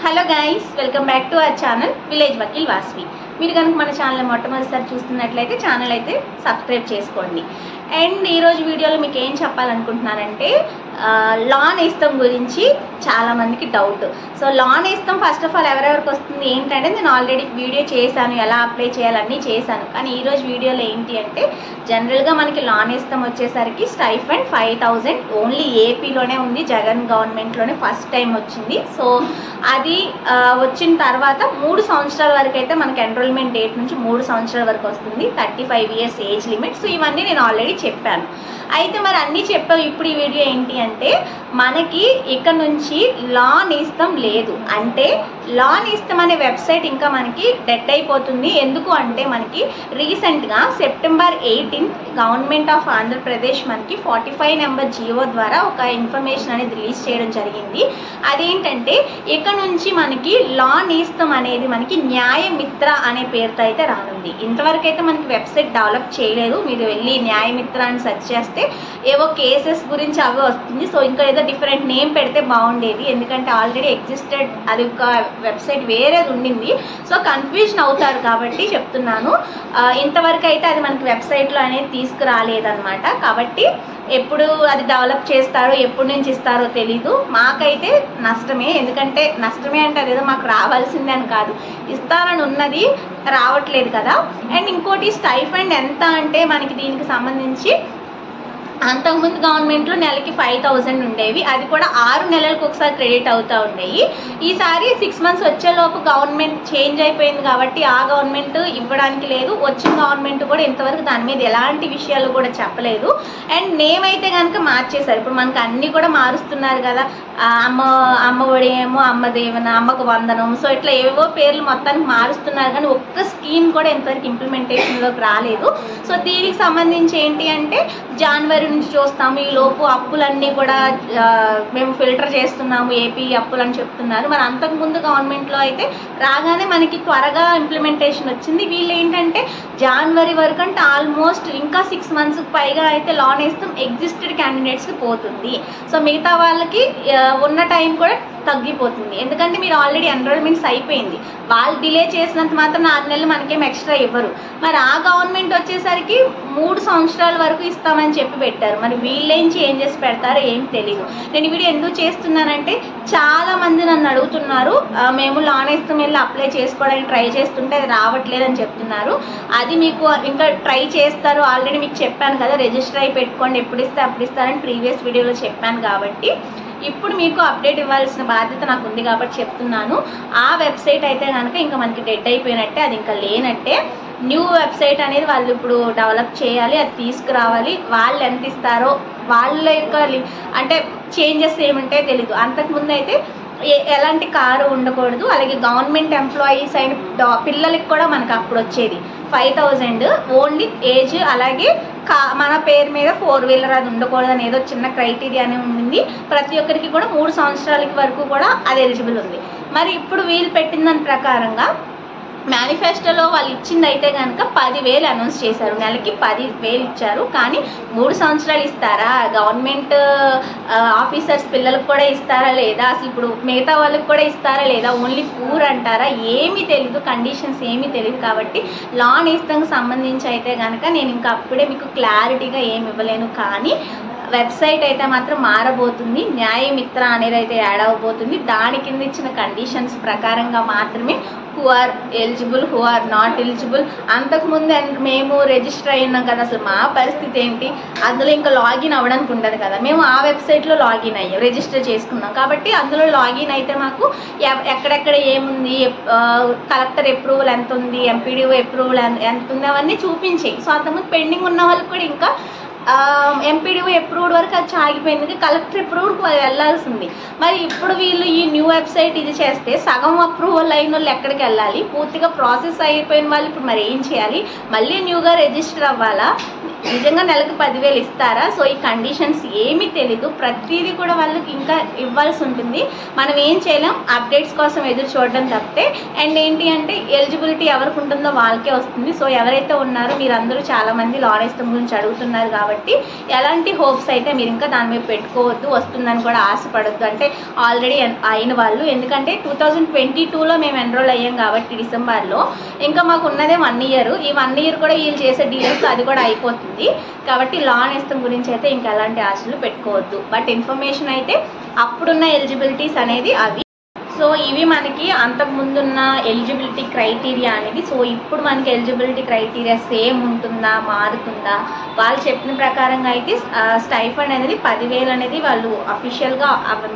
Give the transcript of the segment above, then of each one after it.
Hello guys, welcome back to our channel village Vakeel Vasvi. మీరు కనుక మన ఛానల్ మొట్టమొదటిసారి చూస్తున్నట్లయితే ఛానల్ అయితే సబ్స్క్రైబ్ చేసుకోండి. అండ్ ఈరోజు వీడియోలో మీకు ఏం చెప్పాలనుకుంటున్నానంటే లా నేస్తం గురించి చాలామందికి డౌట్. సో లా నేస్తం ఫస్ట్ ఆఫ్ ఆల్ ఎవరెవరికి వస్తుంది ఏంటంటే నేను ఆల్రెడీ వీడియో చేశాను, ఎలా అప్లై చేయాలన్నీ చేశాను. కానీ ఈరోజు వీడియోలో ఏంటి అంటే జనరల్గా మనకి లా నేస్తం వచ్చేసరికి స్టైఫండ్ 5000 ఓన్లీ ఏపీలోనే ఉంది, జగన్ గవర్నమెంట్లోనే ఫస్ట్ టైం వచ్చింది. సో అది వచ్చిన తర్వాత 3 సంవత్సరాల వరకు అయితే మనకి ఎన్రోల్మెంట్ డేట్ నుంచి 3 సంవత్సరాల వరకు వస్తుంది, 35 ఇయర్స్ ఏజ్ లిమిట్. సో ఇవన్నీ నేను ఆల్రెడీ చెప్పాను. అయితే మరి అన్నీ చెప్పావు, ఇప్పుడు ఈ వీడియో ఏంటి అంటే మనకి ఇక్కడ నుంచి లా నేస్తం లేదు అంటే లా నేస్తం అనే వెబ్సైట్ ఇంకా మనకి డెడ్ అయిపోతుంది. ఎందుకు అంటే మనకి రీసెంట్గా సెప్టెంబర్ 18 గవర్నమెంట్ ఆఫ్ ఆంధ్రప్రదేశ్ మనకి 45 నెంబర్ జీవో ద్వారా ఒక ఇన్ఫర్మేషన్ అనేది రిలీజ్ చేయడం జరిగింది. అదేంటంటే ఇక్కడ నుంచి మనకి లా నేస్తం అనేది మనకి న్యాయమిత్ర అనే పేరుతో అయితే రానుంది. ఇంతవరకు అయితే మనకి వెబ్సైట్ డెవలప్ చేయలేదు. మీరు వెళ్ళి న్యాయమిత్ర అని సెర్చ్ చేస్తే ఏవో కేసెస్ గురించి అవి వస్తుంది. సో ఇంకా ఏదో డిఫరెంట్ నేమ్ పెడితే బాగుండేది, ఎందుకంటే ఆల్రెడీ ఎగ్జిస్టెడ్ అది ఒక వెబ్సైట్ వేరేది ఉండింది. సో కన్ఫ్యూజన్ అవుతారు కాబట్టి చెప్తున్నాను. ఇంతవరకు అయితే అది మనకి వెబ్సైట్లో అనేది తీసుకురాలేదన్నమాట. కాబట్టి ఎప్పుడు అది డెవలప్ చేస్తారో ఎప్పటి నుంచి ఇస్తారో తెలీదు. మాకైతే నష్టమే, ఎందుకంటే నష్టమే అంటే అదేదో మాకు రావాల్సిందే అని కాదు, ఇస్తారని ఉన్నది రావట్లేదు కదా. అండ్ ఇంకోటి స్టైఫండ్ ఎంత అంటే మనకి దీనికి సంబంధించి అంతకుముందు గవర్నమెంట్లో నెలకి 5000 ఉండేవి, అది కూడా 6 నెలలకు ఒకసారి క్రెడిట్ అవుతూ ఉండేవి. ఈసారి 6 మంత్స్ వచ్చేలోపు గవర్నమెంట్ చేంజ్ అయిపోయింది కాబట్టి ఆ గవర్నమెంట్ ఇవ్వడానికి లేదు. వచ్చిన గవర్నమెంట్ కూడా ఇంతవరకు దాని మీద ఎలాంటి విషయాలు కూడా చెప్పలేదు. అండ్ నేమ్ అయితే కనుక మార్చేశారు. ఇప్పుడు మనకు అన్నీ కూడా మారుస్తున్నారు కదా, అమ్మఒడి ఏమో అమ్మ దేవన, అమ్మకు వందనం, సో ఇట్లా ఏవో పేర్లు మొత్తానికి మారుస్తున్నారు. కానీ ఒక్క స్కీమ్ కూడా ఇంతవరకు ఇంప్లిమెంటేషన్లోకి రాలేదు. సో దీనికి సంబంధించి ఏంటి అంటే జనవరి నుంచి చూస్తాము, ఈ లోపు అప్పులన్నీ కూడా మేము ఫిల్టర్ చేస్తున్నాము ఏపీ అప్పులు అని చెప్తున్నారు. మరి అంతకుముందు గవర్నమెంట్లో అయితే రాగానే మనకి త్వరగా ఇంప్లిమెంటేషన్ వచ్చింది. వీళ్ళు ఏంటంటే జనవరి వరకు అంటే ఆల్మోస్ట్ ఇంకా 6 మంత్స్కి పైగా అయితే లా నేస్తం ఎగ్జిస్టెడ్ క్యాండిడేట్స్కి పోతుంది. సో మిగతా వాళ్ళకి ఉన్న టైం కూడా తగ్గిపోతుంది, ఎందుకంటే మీరు ఆల్రెడీ ఎన్రోల్మెంట్స్ అయిపోయింది. వాళ్ళు డిలే చేసినంత మాత్రం 6 నెలలు మనకేం ఎక్స్ట్రా ఇవ్వరు. మరి ఆ గవర్నమెంట్ వచ్చేసరికి 3 సంవత్సరాల వరకు ఇస్తామని చెప్పి పెట్టారు. మరి వీళ్ళేం చేంజెస్ పెడతారో ఏం తెలీదు. నేను వీడియో ఎందుకు చేస్తున్నానంటే చాలామంది నన్ను అడుగుతున్నారు, మేము లా నేస్తం వెళ్ళి అప్లై చేసుకోవడానికి ట్రై చేస్తుంటే అది రావట్లేదని చెప్తున్నారు. అది మీకు ఇంకా ట్రై చేస్తారు, ఆల్రెడీ మీకు చెప్పాను కదా, రిజిస్టర్ అయి పెట్టుకోండి, ఎప్పుడు ఇస్తే అప్పుడు ఇస్తారని ప్రీవియస్ వీడియోలో చెప్పాను. కాబట్టి ఇప్పుడు మీకు అప్డేట్ ఇవ్వాల్సిన బాధ్యత నాకు ఉంది కాబట్టి చెప్తున్నాను. ఆ వెబ్సైట్ అయితే కనుక ఇంకా మనకి డెడ్ అయిపోయినట్టే, అది ఇంకా లేనట్టే. న్యూ వెబ్సైట్ అనేది వాళ్ళు ఇప్పుడు డెవలప్ చేయాలి, అది తీసుకురావాలి. వాళ్ళు ఎంత ఇస్తారో వాళ్ళ యొక్క అంటే చేంజెస్ ఏముంటాయో తెలీదు. అంతకుముందు అయితే ఎలాంటి కారు ఉండకూడదు, అలాగే గవర్నమెంట్ ఎంప్లాయీస్ అయిన పిల్లలకి కూడా మనకు అప్పుడు వచ్చేది 5000 ఓన్లీ ఏజ్, అలాగే మన పేరు మీద 4 వీలర్ అది ఉండకూడదు అని ఏదో చిన్న క్రైటీరియా అని ఉండింది. ప్రతి ఒక్కరికి కూడా 3 సంవత్సరాల వరకు కూడా అది ఎలిజిబుల్ ఉంది. మరి ఇప్పుడు వీళ్ళు పెట్టిన దాని ప్రకారంగా మేనిఫెస్టోలో వాళ్ళు ఇచ్చింది అయితే కనుక 10,000 అనౌన్స్ చేశారు, నెలకి 10,000 ఇచ్చారు. కానీ 3 సంవత్సరాలు ఇస్తారా, గవర్నమెంట్ ఆఫీసర్స్ పిల్లలకు కూడా ఇస్తారా లేదా, అసలు ఇప్పుడు మిగతా వాళ్ళకి కూడా ఇస్తారా లేదా, ఓన్లీ పూర్ అంటారా, ఏమీ తెలీదు, కండిషన్స్ ఏమీ తెలియదు. కాబట్టి లా నేస్తంకి సంబంధించి అయితే కనుక నేను ఇంకా అప్పుడే మీకు క్లారిటీగా ఏమి ఇవ్వలేను. కానీ వెబ్సైట్ అయితే మాత్రం మారబోతుంది, న్యాయమిత్ర అనేది అయితే యాడ్ అవ్వబోతుంది. దాని కింద ఇచ్చిన కండిషన్స్ ప్రకారంగా మాత్రమే who are eligible, who are not eligible. అంతకుముందు మేము రిజిస్టర్ అయినాం కదా, అసలు మా పరిస్థితి ఏంటి, అందులో ఇంకా లాగిన్ అవ్వడానికి ఉండదు కదా. మేము ఆ వెబ్సైట్లో లాగిన్ అయ్యాం, రిజిస్టర్ చేసుకున్నాం. కాబట్టి అందులో లాగిన్ అయితే మాకు ఎక్కడెక్కడ ఏముంది, కలెక్టర్ అప్రూవల్ ఎంత ఉంది, ఎంపీడీఓ అప్రూవల్ ఎంత ఉంది, అవన్నీ చూపించాయి. సో అంతకుముందు పెండింగ్ ఉన్న వాళ్ళకి కూడా ఇంకా ఎంపీడీఓ అప్రూవ్డ్ వరకు అది ఆగిపోయింది, కలెక్టర్ అప్రూవ్డ్కి వాళ్ళు వెళ్ళాల్సింది. మరి ఇప్పుడు వీళ్ళు ఈ న్యూ వెబ్సైట్ ఇది చేస్తే సగం అప్రూవల్ అయిన వాళ్ళు ఎక్కడికి వెళ్ళాలి, పూర్తిగా ప్రాసెస్ అయిపోయిన వాళ్ళు ఇప్పుడు మరి ఏం చేయాలి, మళ్ళీ న్యూగా రిజిస్టర్ అవ్వాలా, నిజంగా నెలకు 10,000 ఇస్తారా? సో ఈ కండిషన్స్ ఏమీ తెలీదు. ప్రతిదీ కూడా వాళ్ళకి ఇంకా ఇవ్వాల్సి ఉంటుంది. మనం ఏం చేయలేం, అప్డేట్స్ కోసం ఎదురు చూడడం తప్పితే. అండ్ ఏంటి అంటే ఎలిజిబిలిటీ ఎవరికి ఉంటుందో వాళ్ళకే వస్తుంది. సో ఎవరైతే ఉన్నారో మీరందరూ చాలామంది లోన్ ఇష్టం గురించి అడుగుతున్నారు కాబట్టి ఎలాంటి హోప్స్ అయితే మీరు ఇంకా దాని మీద పెట్టుకోవద్దు, వస్తుందని కూడా ఆశపడద్దు. అంటే ఆల్రెడీ అయిన వాళ్ళు, ఎందుకంటే 2022లో మేము ఎన్రోల్ అయ్యాం కాబట్టి డిసెంబర్లో, ఇంకా మాకు ఉన్నదే 1 ఇయర్. ఈ 1 ఇయర్ కూడా వీళ్ళు చేసే డీలర్స్ అది కూడా అయిపోతుంది. కాబట్టి లోన్ ఇష్టం గురించి అయితే ఇంకా ఎలాంటి ఆశలు పెట్టుకోవద్దు. బట్ ఇన్ఫర్మేషన్ అయితే అప్పుడున్న ఎలిజిబిలిటీస్ అనేది అవి. సో ఇవి మనకి అంతకుముందున్న ఎలిజిబిలిటీ క్రైటీరియా అనేది. సో ఇప్పుడు మనకి ఎలిజిబిలిటీ క్రైటీరియా సేమ్ ఉంటుందా, మారుతుందా? వాళ్ళు చెప్పిన ప్రకారంగా అయితే స్టైఫండ్ అనేది 10,000 అనేది వాళ్ళు అఫీషియల్గా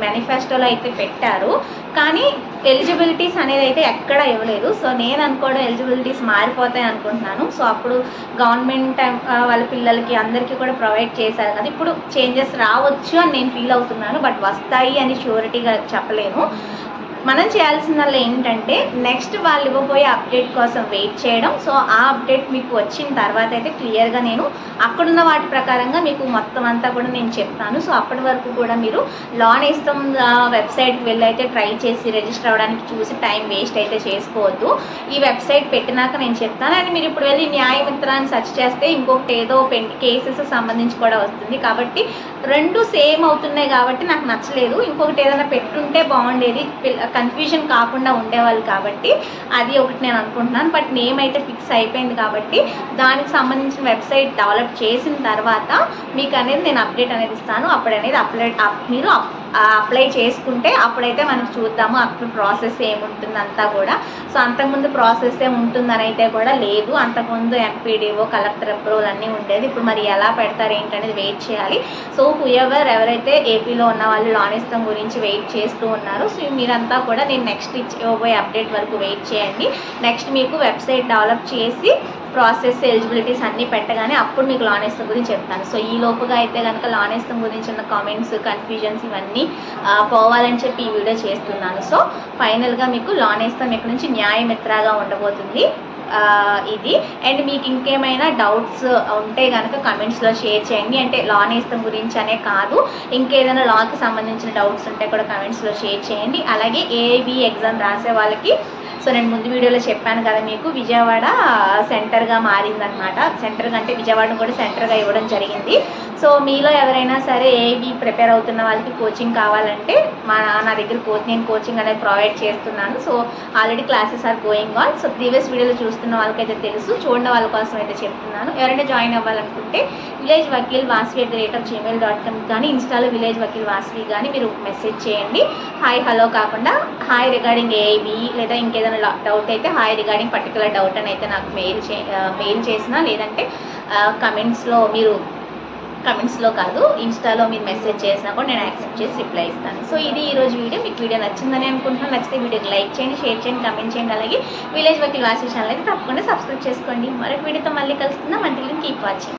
మేనిఫెస్టోలో అయితే పెట్టారు. కానీ ఎలిజిబిలిటీస్ అనేది అయితే ఎక్కడ ఇవ్వలేదు. సో నేను అనుకోవడం ఎలిజిబిలిటీస్ మారిపోతాయి అనుకుంటున్నాను. సో అప్పుడు గవర్నమెంట్ వాళ్ళ పిల్లలకి అందరికీ కూడా ప్రొవైడ్ చేశారు కదా, ఇప్పుడు చేంజెస్ రావచ్చు అని నేను ఫీల్ అవుతున్నాను. బట్ వస్తాయి అని షూరిటీగా చెప్పలేను. మనం చేయాల్సిందల్లా ఏంటంటే నెక్స్ట్ వాళ్ళు ఇవ్వబోయే అప్డేట్ కోసం వెయిట్ చేయడం. సో ఆ అప్డేట్ మీకు వచ్చిన తర్వాత అయితే క్లియర్గా నేను అక్కడున్న వాటి ప్రకారంగా మీకు మొత్తం అంతా కూడా నేను చెప్తాను. సో అప్పటి వరకు కూడా మీరు లోన్ ఇష్టం వెబ్సైట్కి వెళ్ళి అయితే ట్రై చేసి రిజిస్టర్ అవ్వడానికి చూసి టైం వేస్ట్ అయితే చేసుకోవద్దు. ఈ వెబ్సైట్ పెట్టినాక నేను చెప్తాను. అండ్ మీరు ఇప్పుడు వెళ్ళి న్యాయమిత్రాన్ని సెర్చ్ చేస్తే ఇంకొకటి ఏదో కేసెస్ సంబంధించి కూడా వస్తుంది. కాబట్టి రెండు సేమ్ అవుతున్నాయి కాబట్టి నాకు నచ్చలేదు. ఇంకొకటి ఏదైనా పెట్టుంటే బాగుండేది, కన్ఫ్యూజన్ కాకుండా ఉండేవాళ్ళు. కాబట్టి అది ఒకటి నేను అనుకుంటున్నాను. బట్ నేమ్ అయితే ఫిక్స్ అయిపోయింది కాబట్టి దానికి సంబంధించిన వెబ్సైట్ డెవలప్ చేసిన తర్వాత మీకు అనేది నేను అప్డేట్ అనేది ఇస్తాను. అప్పుడు అనేది మీరు అప్లై చేసుకుంటే అప్పుడైతే మనం చూద్దాము అప్పుడు ప్రాసెస్ ఏముంటుంది అంతా కూడా. సో అంతకుముందు ప్రాసెస్ ఉంటుందని అయితే కూడా లేదు. అంతకుముందు ఎంపీడీఓ, కలెక్టర్ అప్రూవల్ అన్నీ ఉండేది. ఇప్పుడు మరి ఎలా పెడతారు ఏంటనేది వెయిట్ చేయాలి. సో ఎవరైతే ఏపీలో ఉన్న వాళ్ళు లోన్ ఇష్టం గురించి వెయిట్ చేస్తూ ఉన్నారు, సో మీరంతా కూడా నేను నెక్స్ట్ ఇవ్వబోయే అప్డేట్ వరకు వెయిట్ చేయండి. నెక్స్ట్ మీకు వెబ్సైట్ డెవలప్ చేసి ప్రాసెస్, ఎలిజిబిలిటీస్ అన్నీ పెట్టగానే అప్పుడు మీకు లోన్ ఇష్టం గురించి చెప్తాను. సో ఈ లోపుగా అయితే కనుక లోన్ ఇష్టం గురించి ఉన్న కామెంట్స్, కన్ఫ్యూజన్స్ ఇవన్నీ పోవాలని చెప్పి ఈ వీడియో చేస్తున్నాను. సో ఫైనల్గా మీకు లోన్ ఇష్టం ఇక్కడ నుంచి న్యాయమిత్రగా ఉండబోతుంది ఇది. అండ్ మీకు ఇంకేమైనా డౌట్స్ ఉంటే కనుక కమెంట్స్లో షేర్ చేయండి. అంటే లోన్ ఇష్టం గురించి అనే కాదు, ఇంకేదైనా లాకి సంబంధించిన డౌట్స్ ఉంటే కూడా కమెంట్స్లో షేర్ చేయండి. అలాగే ఏఐబి ఎగ్జామ్ రాసే వాళ్ళకి, సో నేను ముందు వీడియోలో చెప్పాను కదా మీకు, విజయవాడ సెంటర్గా మారిందనమాట. సెంటర్గా అంటే విజయవాడను కూడా సెంటర్గా ఇవ్వడం జరిగింది. సో మీలో ఎవరైనా సరే ఏఐబి ప్రిపేర్ అవుతున్న వాళ్ళకి కోచింగ్ కావాలంటే నా దగ్గర నేను కోచింగ్ అనేది ప్రొవైడ్ చేస్తున్నాను. So already classes are going on. So previous వీడియోలో చూస్తున్న వాళ్ళకైతే తెలుసు, చూడని వాళ్ళ కోసం అయితే చెప్తున్నాను. ఎవరైనా జాయిన్ అవ్వాలనుకుంటే villagevakil.gmail.com కానీ ఇన్స్టాలో విలేజ్ వకీల్ వాస్వి కానీ మీరు మెసేజ్ చేయండి. హాయ్ హలో కాకుండా హాయ్ రిగార్డింగ్ ఏఐబి లేదా ఇంకేదైనా డౌట్ అయితే హాయ్ రిగార్డింగ్ పర్టికులర్ డౌట్ అని అయితే నాకు మెయిల్ చేసినా, లేదంటే కమెంట్స్లో కాదు ఇన్స్టాలో మీరు మెసేజ్ చేసినా కూడా నేను యాక్సెప్ట్ చేసి రిప్లై ఇస్తాను. సో ఇది ఈరోజు వీడియో. మీకు వీడియో నచ్చిందని అనుకుంటున్నాను. నచ్చితే వీడియోకి లైక్ చేయండి, షేర్ చేయండి, కమెంట్ చేయండి. అలాగే విలేజ్ వకీల్ వాస్వి ఛానల్ అయితే తప్పకుండా సబ్స్క్రైబ్ చేసుకోండి. మరొక వీడియోతో మళ్ళీ కలుసుకుందాం. Until then keep watching.